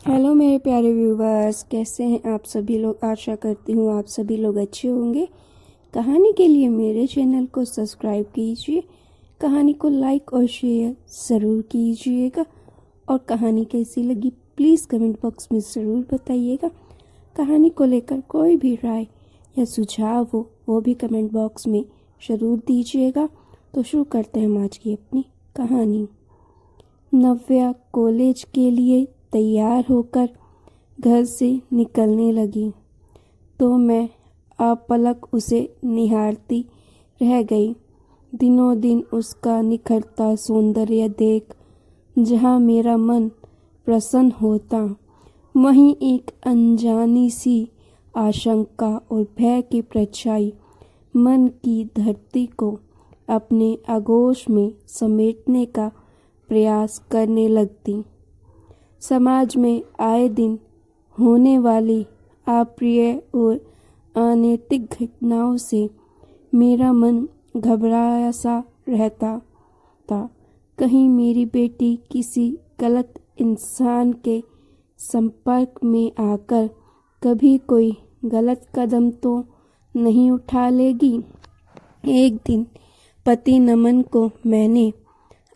Hello मेरे प्यारे viewers, कैसे हैं आप सभी लोग। आशा करती हूँ आप सभी लोग अच्छे होंगे। कहानी के लिए मेरे चैनल को सब्सक्राइब कीजिए, कहानी को लाइक और शेयर ज़रूर कीजिएगा और कहानी कैसी लगी प्लीज़ कमेंट बॉक्स में ज़रूर बताइएगा। कहानी को लेकर कोई भी राय या सुझाव हो वो भी कमेंट बॉक्स में ज़रूर दीजिएगा। तो शुरू करते हैं हम आज की अपनी कहानी। नव्या कॉलेज के लिए तैयार होकर घर से निकलने लगी तो मैं अपलक उसे निहारती रह गई। दिनों दिन उसका निखरता सौंदर्य देख जहाँ मेरा मन प्रसन्न होता, वहीं एक अनजानी सी आशंका और भय की परछाई मन की धरती को अपने आगोश में समेटने का प्रयास करने लगती। समाज में आए दिन होने वाली अप्रिय और अनैतिक घटनाओं से मेरा मन घबराया सा रहता था। कहीं मेरी बेटी किसी गलत इंसान के संपर्क में आकर कभी कोई गलत कदम तो नहीं उठा लेगी। एक दिन पति नमन को मैंने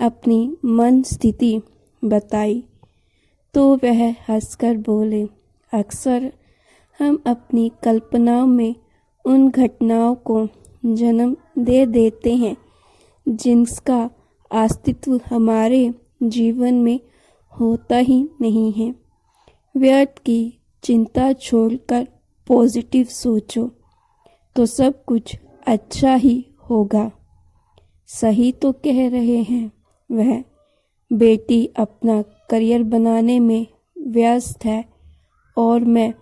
अपनी मन स्थिति बताई तो वह हंसकर बोले, अक्सर हम अपनी कल्पनाओं में उन घटनाओं को जन्म दे देते हैं जिनका अस्तित्व हमारे जीवन में होता ही नहीं है। व्यर्थ की चिंता छोड़कर पॉजिटिव सोचो तो सब कुछ अच्छा ही होगा। सही तो कह रहे हैं वह। बेटी अपना करियर बनाने में व्यस्त है और मैं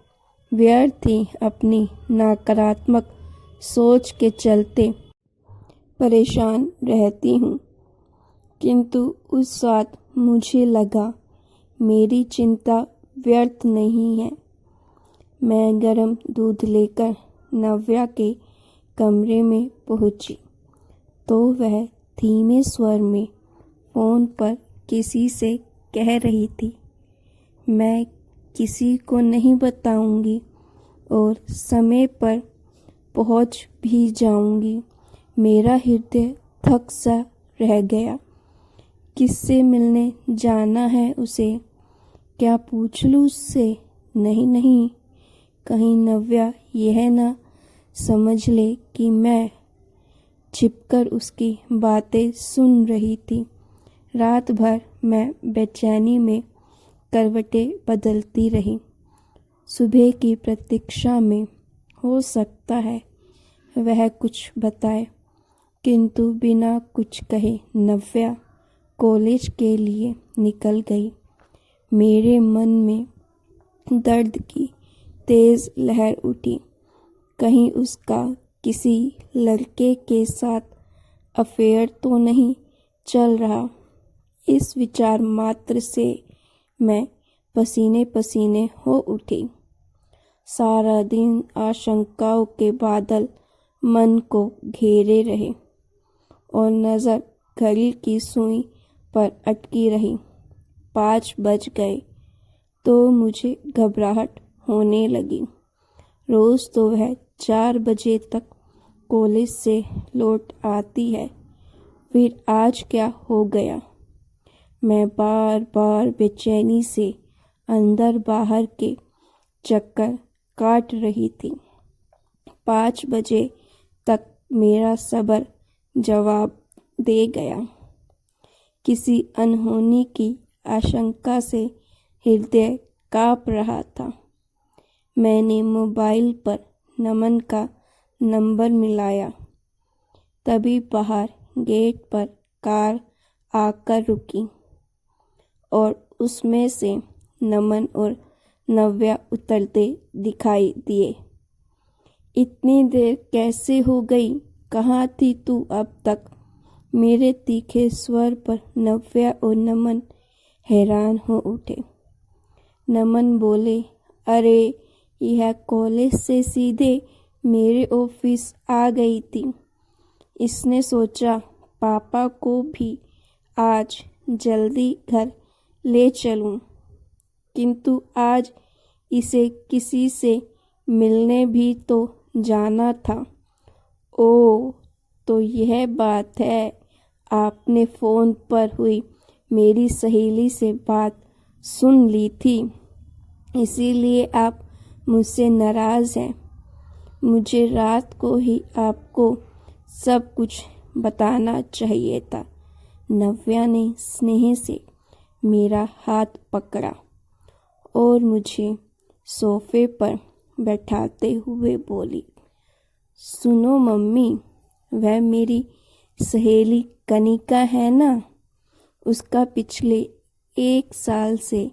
व्यर्थ ही अपनी नकारात्मक सोच के चलते परेशान रहती हूँ। किंतु उस वक्त मुझे लगा मेरी चिंता व्यर्थ नहीं है। मैं गर्म दूध लेकर नव्या के कमरे में पहुँची तो वह धीमे स्वर में फ़ोन पर किसी से कह रही थी, मैं किसी को नहीं बताऊंगी और समय पर पहुंच भी जाऊंगी। मेरा हृदय थक सा रह गया। किससे मिलने जाना है उसे? क्या पूछ लूँ उससे? नहीं नहीं, कहीं नव्या यह ना समझ ले कि मैं छिपकर उसकी बातें सुन रही थी। रात भर मैं बेचैनी में करवटें बदलती रही, सुबह की प्रतीक्षा में। हो सकता है वह कुछ बताए, किंतु बिना कुछ कहे नव्या कॉलेज के लिए निकल गई। मेरे मन में दर्द की तेज लहर उठी। कहीं उसका किसी लड़के के साथ अफेयर तो नहीं चल रहा। इस विचार मात्र से मैं पसीने पसीने हो उठी। सारा दिन आशंकाओं के बादल मन को घेरे रहे और नज़र घड़ी की सुई पर अटकी रही। 5 बज गए तो मुझे घबराहट होने लगी। रोज़ तो वह 4 बजे तक कॉलेज से लौट आती है, फिर आज क्या हो गया? मैं बार बार बेचैनी से अंदर बाहर के चक्कर काट रही थी। 5 बजे तक मेरा सब्र जवाब दे गया। किसी अनहोनी की आशंका से हृदय काँप रहा था। मैंने मोबाइल पर नमन का नंबर मिलाया। तभी बाहर गेट पर कार आकर रुकी और उसमें से नमन और नव्या उतरते दिखाई दिए। इतनी देर कैसे हो गई? कहाँ थी तू अब तक? मेरे तीखे स्वर पर नव्या और नमन हैरान हो उठे। नमन बोले, अरे यह कॉलेज से सीधे मेरे ऑफिस आ गई थी। इसने सोचा पापा को भी आज जल्दी घर ले चलूं। किंतु आज इसे किसी से मिलने भी तो जाना था। ओह, तो यह बात है। आपने फ़ोन पर हुई मेरी सहेली से बात सुन ली थी, इसीलिए आप मुझसे नाराज़ हैं। मुझे रात को ही आपको सब कुछ बताना चाहिए था। नव्या ने स्नेह से मेरा हाथ पकड़ा और मुझे सोफे पर बैठाते हुए बोली, सुनो मम्मी, वह मेरी सहेली कनिका है ना, उसका पिछले 1 साल से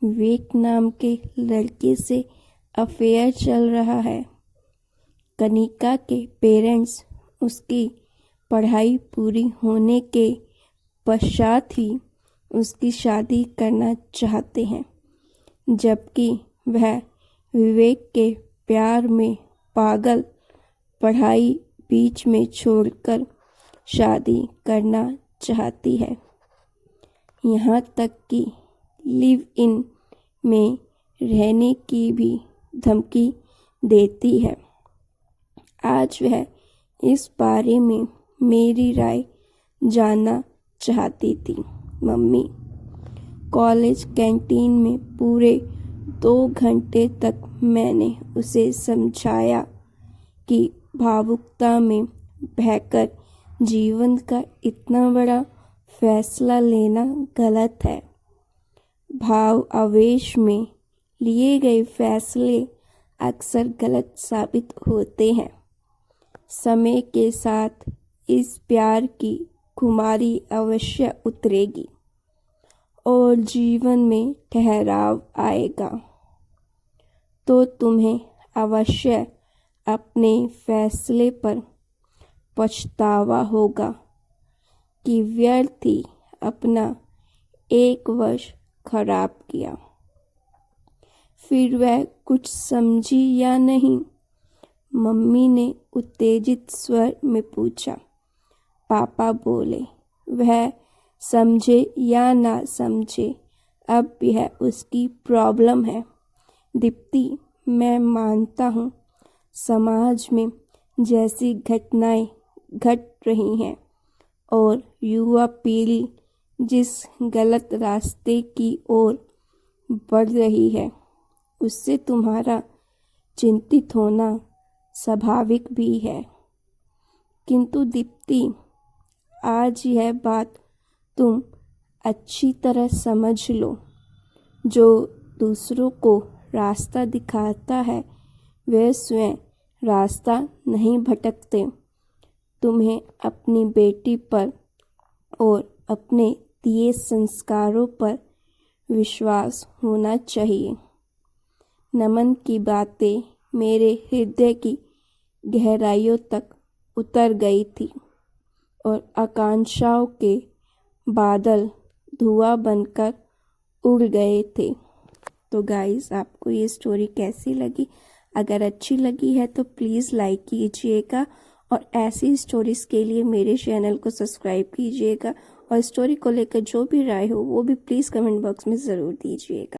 विवेक नाम के लड़के से अफेयर चल रहा है। कनिका के पेरेंट्स उसकी पढ़ाई पूरी होने के पश्चात ही उसकी शादी करना चाहते हैं, जबकि वह विवेक के प्यार में पागल पढ़ाई बीच में छोड़कर शादी करना चाहती है। यहाँ तक कि लिव इन में रहने की भी धमकी देती है। आज वह इस बारे में मेरी राय जानना चाहती थी। मम्मी, कॉलेज कैंटीन में पूरे 2 घंटे तक मैंने उसे समझाया कि भावुकता में बहकर जीवन का इतना बड़ा फैसला लेना गलत है। भाव आवेश में लिए गए फैसले अक्सर गलत साबित होते हैं। समय के साथ इस प्यार की खुमारी अवश्य उतरेगी और जीवन में ठहराव आएगा, तो तुम्हें अवश्य अपने फैसले पर पछतावा होगा कि व्यर्थ ही अपना 1 वर्ष खराब किया। फिर वह कुछ समझी या नहीं? मम्मी ने उत्तेजित स्वर में पूछा। पापा बोले, वह समझे या ना समझे, अब यह उसकी प्रॉब्लम है। दीप्ति, मैं मानता हूँ समाज में जैसी घटनाएं घट रही हैं और युवा पीढ़ी जिस गलत रास्ते की ओर बढ़ रही है, उससे तुम्हारा चिंतित होना स्वाभाविक भी है। किंतु दीप्ति, आज यह बात तुम अच्छी तरह समझ लो, जो दूसरों को रास्ता दिखाता है वह स्वयं रास्ता नहीं भटकते। तुम्हें अपनी बेटी पर और अपने दिए संस्कारों पर विश्वास होना चाहिए। नमन की बातें मेरे हृदय की गहराइयों तक उतर गई थी और आकांक्षाओं के बादल धुआं बनकर उड़ गए थे। तो गाइस, आपको ये स्टोरी कैसी लगी? अगर अच्छी लगी है तो प्लीज़ लाइक कीजिएगा और ऐसी स्टोरीज़ के लिए मेरे चैनल को सब्सक्राइब कीजिएगा और स्टोरी को लेकर जो भी राय हो वो भी प्लीज़ कमेंट बॉक्स में ज़रूर दीजिएगा।